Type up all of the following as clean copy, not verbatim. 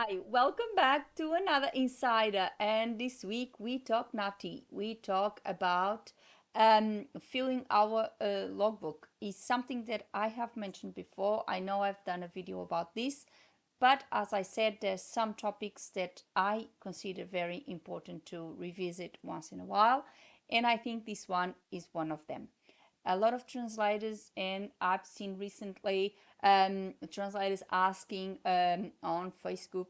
Hi, welcome back to another Insider. And this week we talk NAATI. We talk about filling our logbook. Is something that I have mentioned before. I know I've done a video about this, but as I said, there's some topics that I consider very important to revisit once in a while, and I think this one is one of them. A lot of translators, and I've seen recently translators asking on Facebook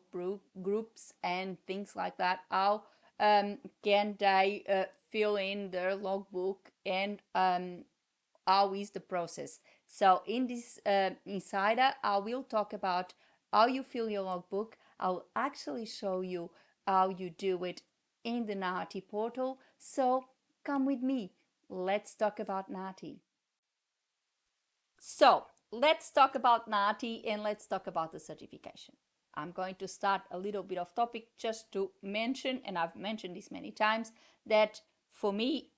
groups and things like that, how can they fill in their logbook, and how is the process. So in this Insider, I will talk about how you fill your logbook. I'll actually show you how you do it in the NAATI portal. So come with me. Let's talk about NAATI. So let's talk about NAATI and let's talk about the certification. I'm going to start a little bit off topic just to mention, and I've mentioned this many times, that for me,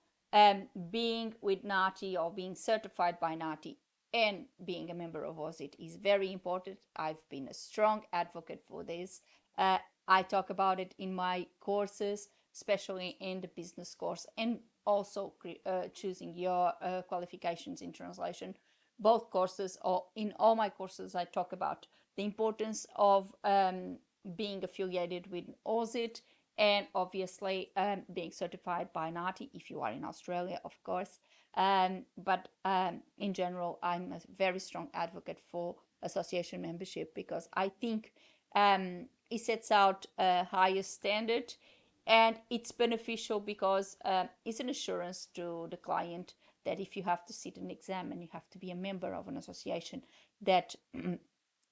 being with NAATI or being certified by NAATI and being a member of OSIT is very important. I've been a strong advocate for this. I talk about it in my courses, especially in the business course, and also choosing your qualifications in translation. Both courses, or in all my courses, I talk about the importance of being affiliated with OSIT, and obviously being certified by NAATI if you are in Australia, of course. But in general, I'm a very strong advocate for association membership, because I think it sets out a higher standard, and it's beneficial because it's an assurance to the client that if you have to sit an exam and you have to be a member of an association that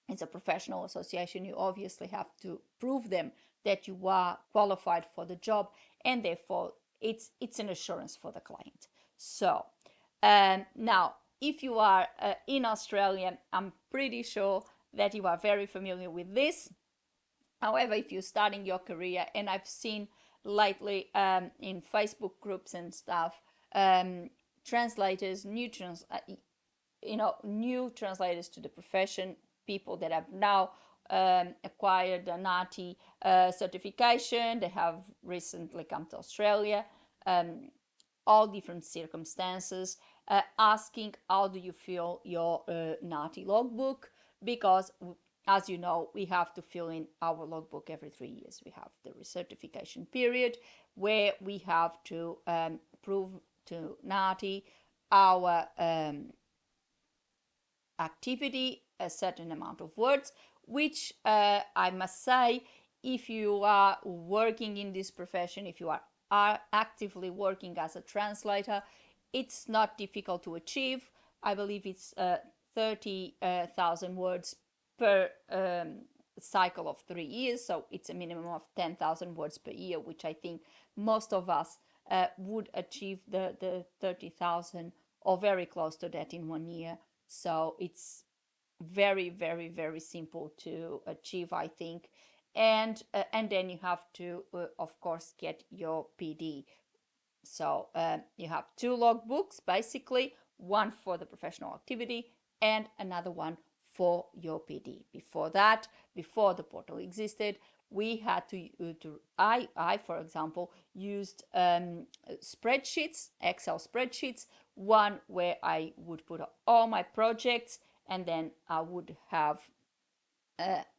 it's a professional association, you obviously have to prove them that you are qualified for the job, and therefore it's an assurance for the client. So now, if you are in Australia, I'm pretty sure that you are very familiar with this. However, if you're starting your career, and I've seen lately in Facebook groups and stuff, translators, new translators to the profession, people that have now acquired a NAATI certification, they have recently come to Australia, all different circumstances, asking how do you fill your NAATI logbook, because as you know, we have to fill in our logbook every 3 years. We have the recertification period where we have to prove to NAATI our activity, a certain amount of words, which I must say, if you are working in this profession, if you are actively working as a translator, it's not difficult to achieve. I believe it's 30,000 words per cycle of 3 years, so it's a minimum of 10,000 words per year, which I think most of us would achieve the 30,000 or very close to that in 1 year. So it's very, very, very simple to achieve, I think. And then you have to, of course, get your PD. So you have two logbooks, basically, one for the professional activity and another one for your PD. Before that, before the portal existed, we had I, for example, used spreadsheets, Excel spreadsheets, one where I would put all my projects, and then I would have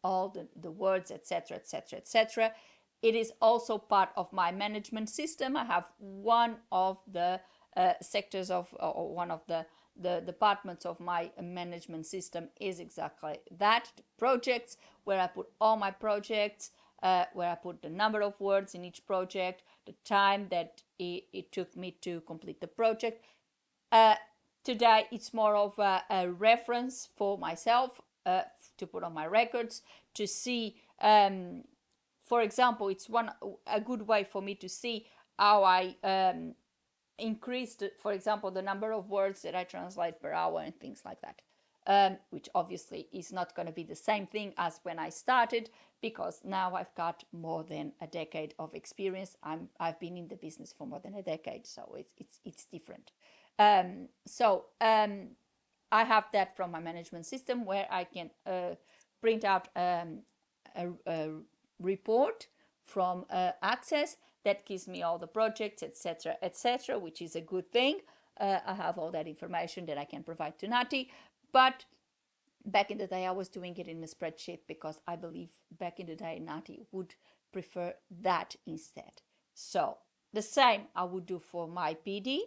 all the words, etc., etc., etc. It is also part of my management system. I have one of the sectors of, or one of the departments of my management system is exactly that, the projects, where I put all my projects, where I put the number of words in each project, the time that it took me to complete the project. Today, it's more of a reference for myself to put on my records, to see, for example, it's a good way for me to see how I increased, for example, the number of words that I translate per hour and things like that. Which obviously is not going to be the same thing as when I started, because now I've got more than a decade of experience. I've been in the business for more than a decade, so it's different. I have that from my management system, where I can print out a report from Access that gives me all the projects, etc., which is a good thing. I have all that information that I can provide to NAATI, but back in the day I was doing it in a spreadsheet because I believe back in the day NAATI would prefer that instead. So the same I would do for my PD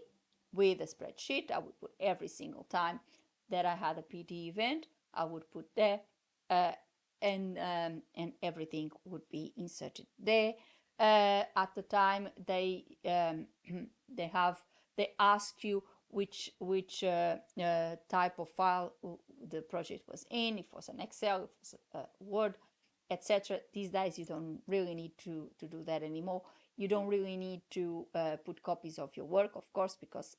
with a spreadsheet. I would put every single time that I had a PD event, I would put there, uh, and everything would be inserted there. At the time they ask you which type of file the project was in, if it was an Excel, if it was a Word, etc. These days you don't really need to do that anymore. You don't really need to put copies of your work, of course, because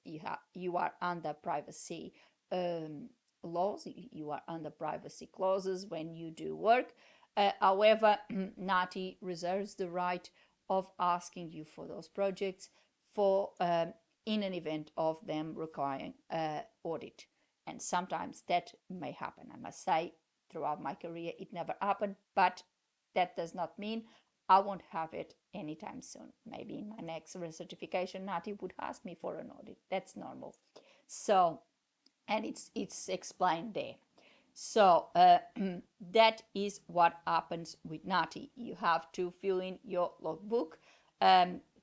you are under privacy laws. You are under privacy clauses when you do work. However, NAATI reserves the right of asking you for those projects for in an event of them requiring audit. And sometimes that may happen. I must say, throughout my career, it never happened, but that does not mean I won't have it anytime soon. Maybe in my next recertification, NAATI would ask me for an audit. That's normal. So, and it's explained there. So that is what happens with NAATI. You have to fill in your logbook.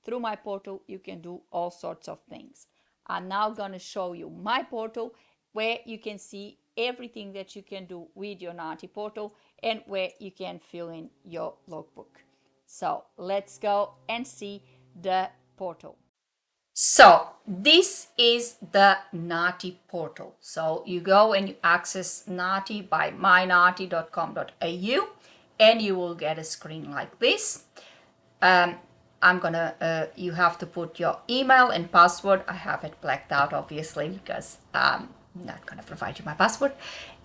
Through my portal, you can do all sorts of things. I'm now going to show you my portal where you can see everything that you can do with your NAATI portal and where you can fill in your logbook. So let's go and see the portal. So this is the NAATI portal. So you go and you access NAATI by mynaati.com.au and you will get a screen like this. You have to put your email and password. I have it blacked out obviously because I'm not gonna provide you my password.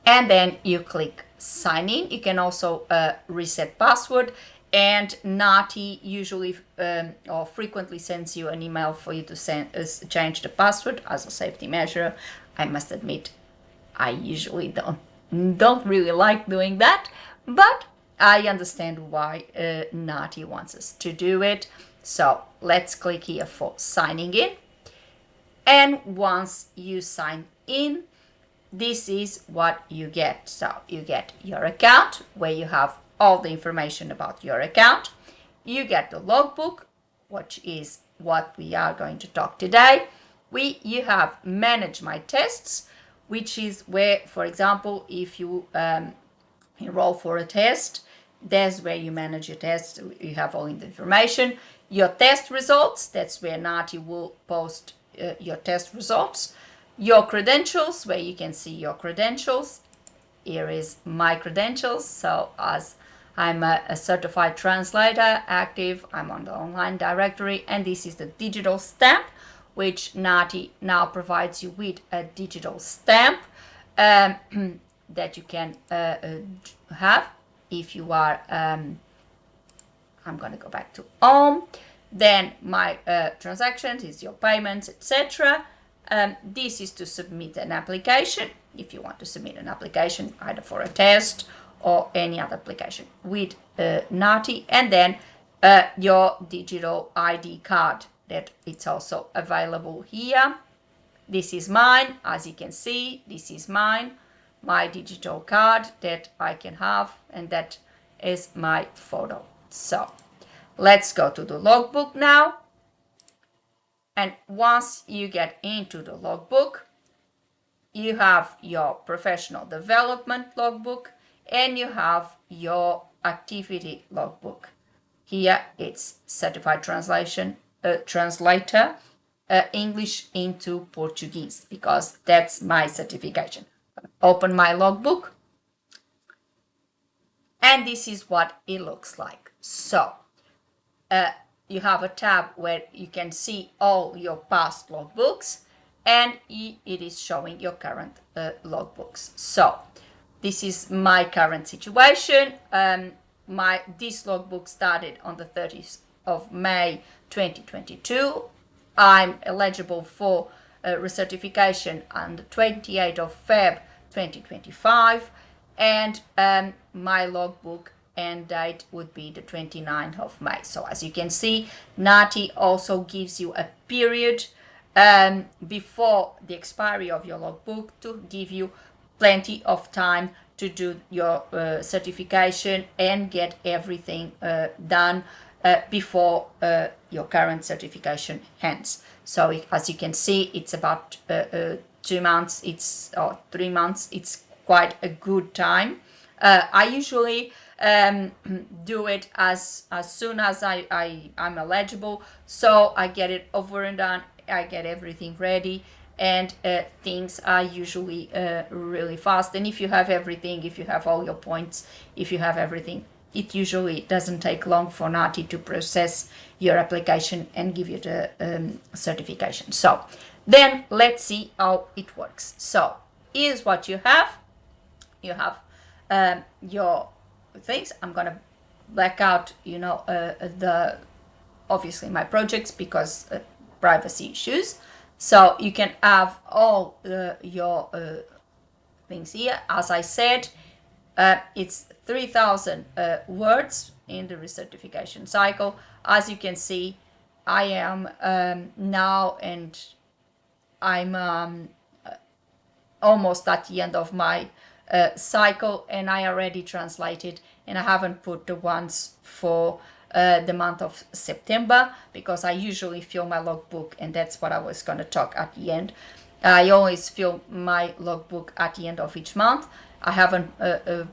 And then you click sign in. You can also reset password, and NAATI usually or frequently sends you an email for you to change the password as a safety measure. I must admit, I usually don't really like doing that, but I understand why NAATI wants us to do it. So let's click here for signing in. And once you sign in, this is what you get. So you get your account where you have all the information about your account. You get the logbook, which is what we are going to talk today. You have manage my tests, which is where, for example, if you enroll for a test, that's where you manage your tests. You have all the information. Your test results, that's where NAATI will post your test results. Your credentials, where you can see your credentials. Here is my credentials. So as I'm a certified translator, active, I'm on the online directory, and this is the digital stamp, which NAATI now provides you with a digital stamp that you can have if you are, I'm going to go back to home. Then my transactions is your payments, etc. This is to submit an application, if you want to submit an application either for a test or any other application with NAATI. And then your digital ID card, that it's also available here. This is mine, as you can see, this is mine, my digital card that I can have, and that is my photo. So let's go to the logbook now. And once you get into the logbook, you have your professional development logbook and you have your activity logbook. Here it's certified translator, English into Portuguese, because that's my certification. Open my logbook, and this is what it looks like. So you have a tab where you can see all your past logbooks, and it is showing your current logbooks. So this is my current situation. This logbook started on the 30th of May 2022. I'm eligible for recertification on the 28th of Feb 2025, and my logbook end date would be the 29th of May. So as you can see, NAATI also gives you a period before the expiry of your logbook to give you plenty of time to do your certification and get everything done before your current certification ends. So as you can see, it's about 2 months, or 3 months. It's quite a good time. I usually do it as soon as I'm eligible, so I get it over and done. I get everything ready, and things are usually really fast. And if you have everything, if you have all your points, if you have everything, it usually doesn't take long for NAATI to process your application and give you the certification. So then let's see how it works. So here's what you have. You have your things. I'm gonna black out, the obviously my projects because privacy issues. So you can have all your things here. As I said, it's 3,000 words in the recertification cycle. As you can see, I am now, and I'm almost at the end of my cycle, and I already translated, and I haven't put the ones for the month of September because I usually fill my logbook, and that's what I was going to talk at the end. I always fill my logbook at the end of each month. I haven't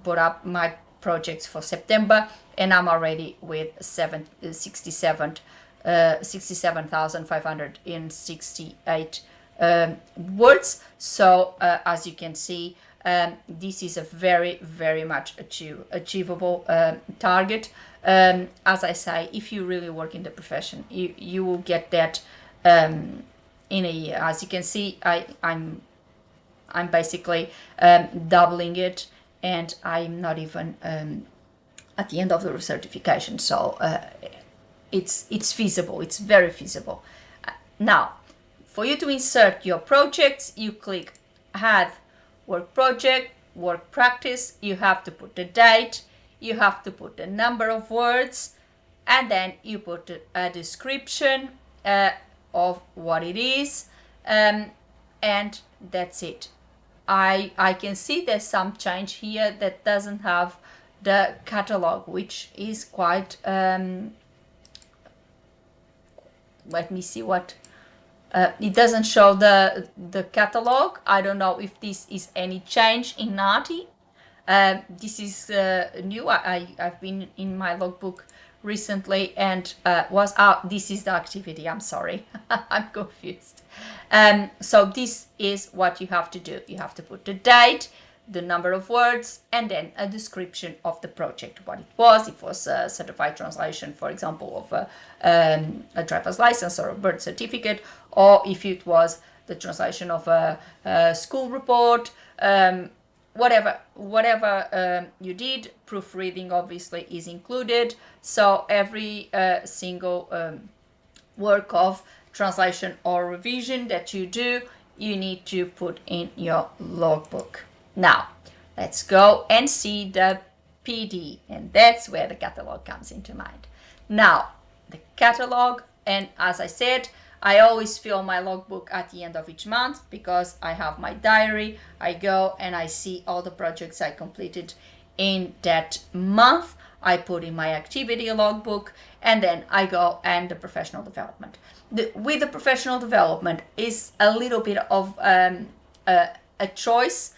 put up my projects for September, and I'm already with 67,568 words. So as you can see, this is a very, very much achievable target. As I say, if you really work in the profession, you will get that in a year. As you can see, I'm basically doubling it, and I'm not even at the end of the recertification. So it's feasible. It's very feasible. Now, for you to insert your projects, you click Add Work Project, Work Practice. You have to put the date, you have to put the number of words, and then you put a description of what it is, and that's it. I can see there's some change here that doesn't have the catalog, which is quite let me see what it doesn't show the catalog. I don't know if this is any change in NAATI. This is new. I've been in my logbook recently, and this is the activity. I'm sorry, I'm confused. So this is what you have to do. You have to put the date, the number of words, and then a description of the project, what it was. If it was a certified translation, for example, of a driver's license or a birth certificate, or if it was the translation of a school report, whatever you did. Proofreading obviously is included. So every single work of translation or revision that you do, you need to put in your logbook. Now, let's go and see the PD, and that's where the catalog comes into mind. Now, the catalog, and as I said, I always fill my logbook at the end of each month because I have my diary. I go and I see all the projects I completed in that month. I put in my activity logbook, and then I go and the professional development. With the professional development is a little bit of a choice.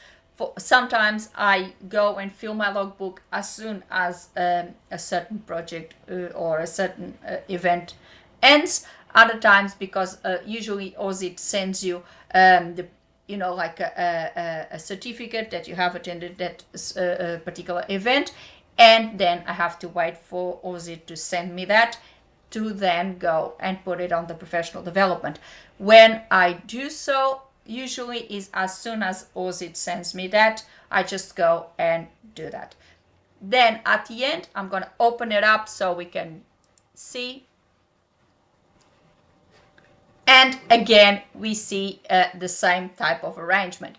Sometimes I go and fill my logbook as soon as a certain project or a certain event ends. Other times, because usually OSIT sends you like a certificate that you have attended that particular event, and then I have to wait for OSIT to send me that, to then go and put it on the professional development. When I do so, usually is as soon as OSIT sends me that, I just go and do that. Then at the end, I'm going to open it up so we can see. And again, we see the same type of arrangement.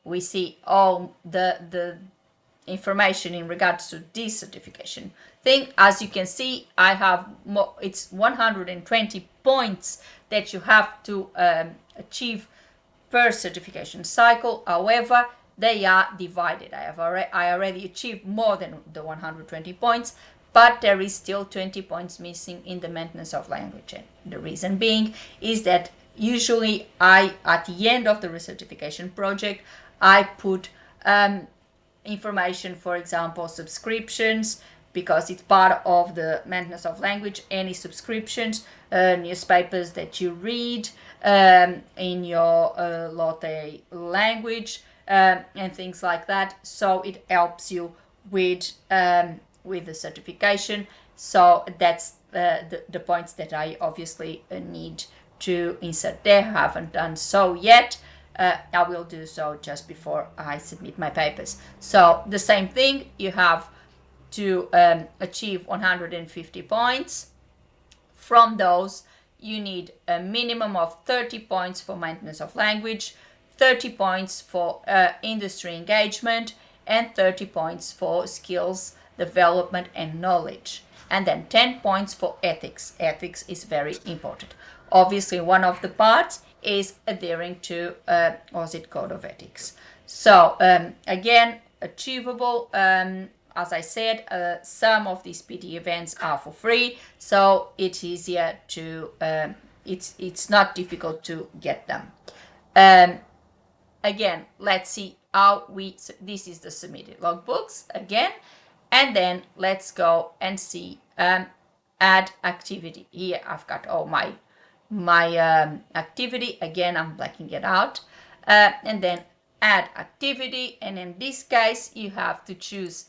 We see all the information in regards to this certification thing. As you can see, I have more, it's 120 points that you have to achieve per certification cycle. However, they are divided. I already achieved more than the 120 points, but there is still 20 points missing in the maintenance of language. And the reason being is that usually at the end of the recertification project, I put information, for example, subscriptions, because it's part of the maintenance of language, any subscriptions, newspapers that you read in your Lotte language, and things like that. So it helps you with the certification. So that's the points that I obviously need to insert there. I haven't done so yet. I will do so just before I submit my papers. So the same thing, you have to achieve 150 points. From those, you need a minimum of 30 points for maintenance of language, 30 points for industry engagement, and 30 points for skills development and knowledge. And then 10 points for ethics. Ethics is very important. Obviously, one of the parts is adhering to OSIT Code of Ethics. So again, achievable. As I said, some of these PT events are for free, so it's easier to it's not difficult to get them. Again, let's see how this is the submitted logbooks again, and then let's go and see add activity. Here I've got all my activity. Again, I'm blacking it out, and then add activity, and in this case you have to choose,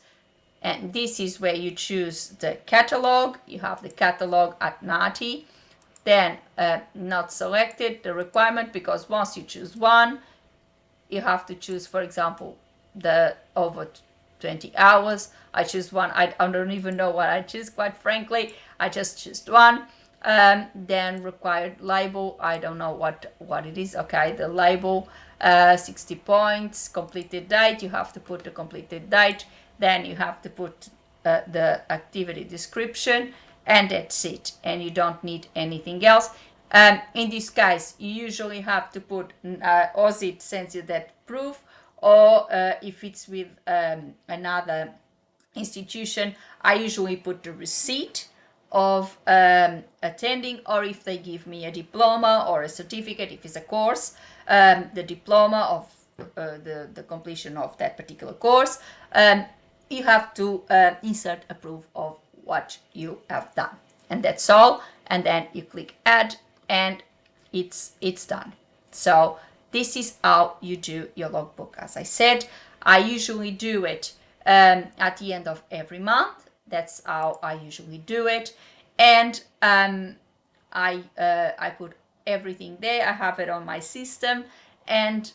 and this is where you choose the catalog. You have the catalog at NAATI, then not selected the requirement, because once you choose one, you have to choose, for example, the over 20 hours. I choose one. I don't even know what I choose, quite frankly. I just choose one. Then required label, I don't know what it is. Okay, the label, 60 points. Completed date, you have to put the completed date. Then you have to put the activity description, and that's it. And you don't need anything else. In this case, you usually have to put OSIT sends you that proof, or if it's with another institution, I usually put the receipt of attending, or if they give me a diploma or a certificate, if it's a course, the diploma of the completion of that particular course. You have to insert a proof of what you have done, and that's all. And then you click add, and it's done. So this is how you do your logbook. As I said, I usually do it at the end of every month. That's how I usually do it, and I put everything there. I have it on my system, and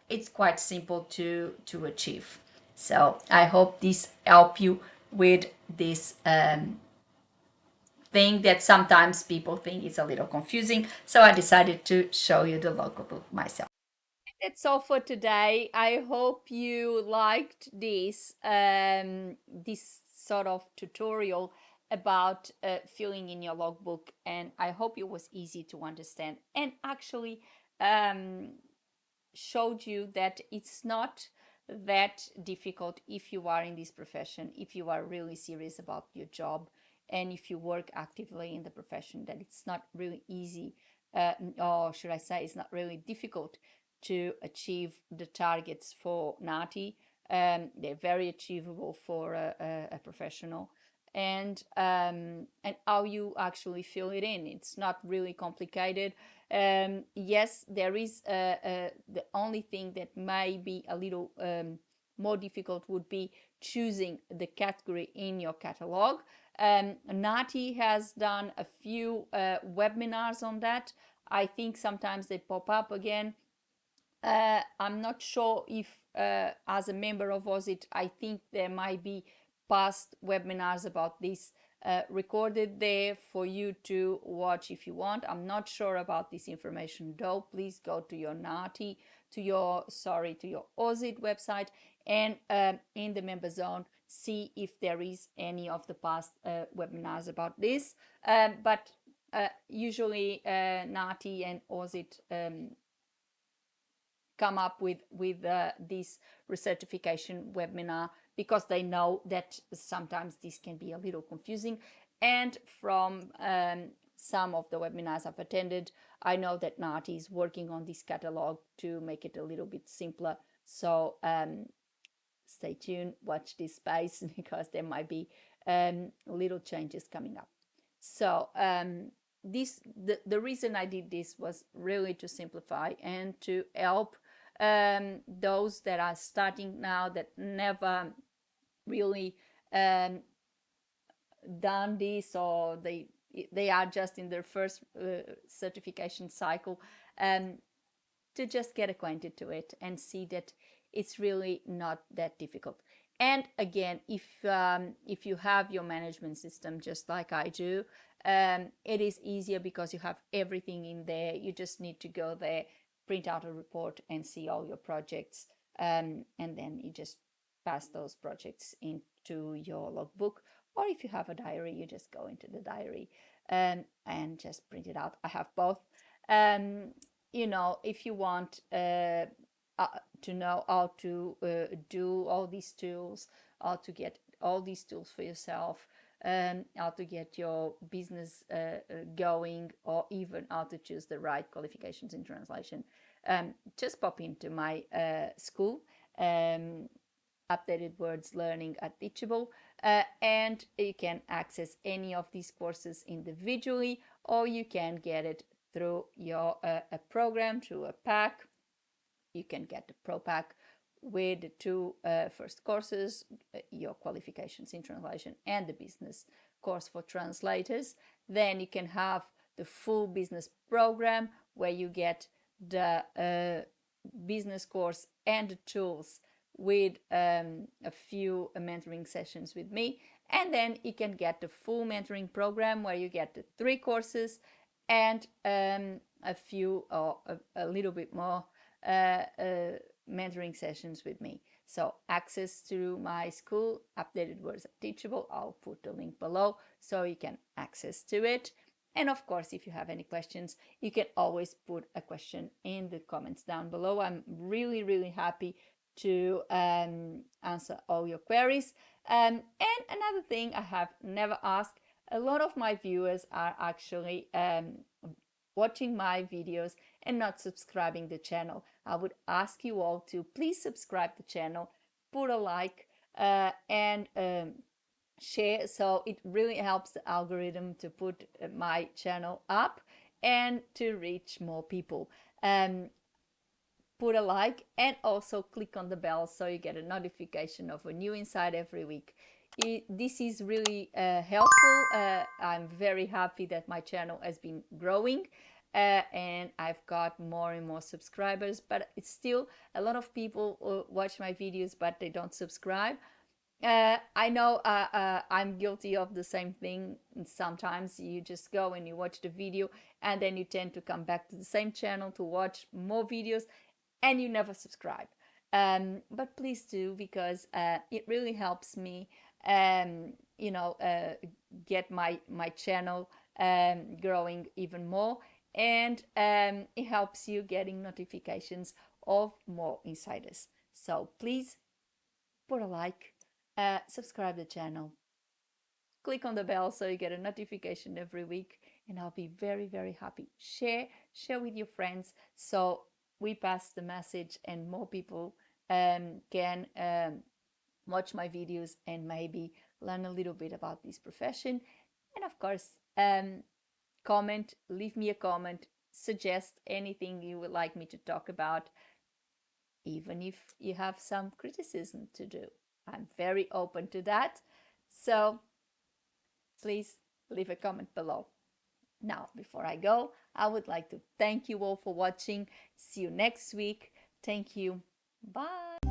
it's quite simple to achieve. So I hope this help you with this thing that sometimes people think is a little confusing. So I decided to show you the logbook myself. That's all for today. I hope you liked this this sort of tutorial about filling in your logbook, and I hope it was easy to understand, and actually showed you that it's not that difficult if you are in this profession, if you are really serious about your job, and if you work actively in the profession, that it's not really easy, or should I say, it's not really difficult to achieve the targets for NAATI. They're very achievable for a professional, and how you actually fill it in. It's not really complicated. Yes, there is the only thing that may be a little more difficult would be choosing the category in your catalog. NAATI has done a few webinars on that. I think sometimes they pop up again. I'm not sure if as a member of OSIT, I think there might be past webinars about this recorded there for you to watch if you want. I'm not sure about this information though. Please go to your NAATI your OSIT website, and in the member zone, see if there is any of the past webinars about this. But usually NAATI and OSIT come up with this recertification webinar because they know that sometimes this can be a little confusing. And from some of the webinars I've attended, I know that NAATI is working on this catalog to make it a little bit simpler. So stay tuned, watch this space, because there might be little changes coming up. So the reason I did this was really to simplify and to help those that are starting now, that never really done this, or they are just in their first certification cycle, to just get acquainted to it and see that it's really not that difficult. And again, if you have your management system just like I do, it is easier because you have everything in there. You just need to go there, print out a report, and see all your projects, and then you just pass those projects into your logbook. Or if you have a diary, you just go into the diary and just print it out. I have both. You know, if you want to know how to do all these tools, how to get all these tools for yourself, how to get your business going, or even how to choose the right qualifications in translation, just pop into my school, Updated Words Learning at Teachable, and you can access any of these courses individually, or you can get it through your a program, through a pack. You can get the Pro Pack with the two first courses, your qualifications in translation and the business course for translators. Then you can have the full business program, where you get the business course and the tools with a few mentoring sessions with me. And then you can get the full mentoring program, where you get the 3 courses and a few, or a little bit more mentoring sessions with me. So access to my school, Updated Words at Teachable. I'll put the link below so you can access to it. And of course, if you have any questions, you can always put a question in the comments down below. I'm really happy to answer all your queries. And another thing I have never asked, a lot of my viewers are actually watching my videos and not subscribing the channel. I would ask you all to please subscribe the channel, put a like, and share, so it really helps the algorithm to put my channel up and to reach more people. Put a like and also click on the bell so you get a notification of a new insight every week. This is really helpful. I'm very happy that my channel has been growing, and I've got more and more subscribers, but it's still a lot of people watch my videos but they don't subscribe. I know I'm guilty of the same thing. Sometimes you just go and you watch the video, and then you tend to come back to the same channel to watch more videos, and you never subscribe. But please do, because it really helps me, you know, get my channel growing even more, and it helps you getting notifications of more insiders. So please put a like, subscribe the channel, click on the bell so you get a notification every week, and I'll be very happy. Share with your friends so we pass the message and more people can watch my videos and maybe learn a little bit about this profession. And of course, comment, leave me a comment, suggest anything you would like me to talk about, even if you have some criticism to do. I'm very open to that. So please leave a comment below. Now, before I go, I would like to thank you all for watching. See you next week. Thank you. Bye.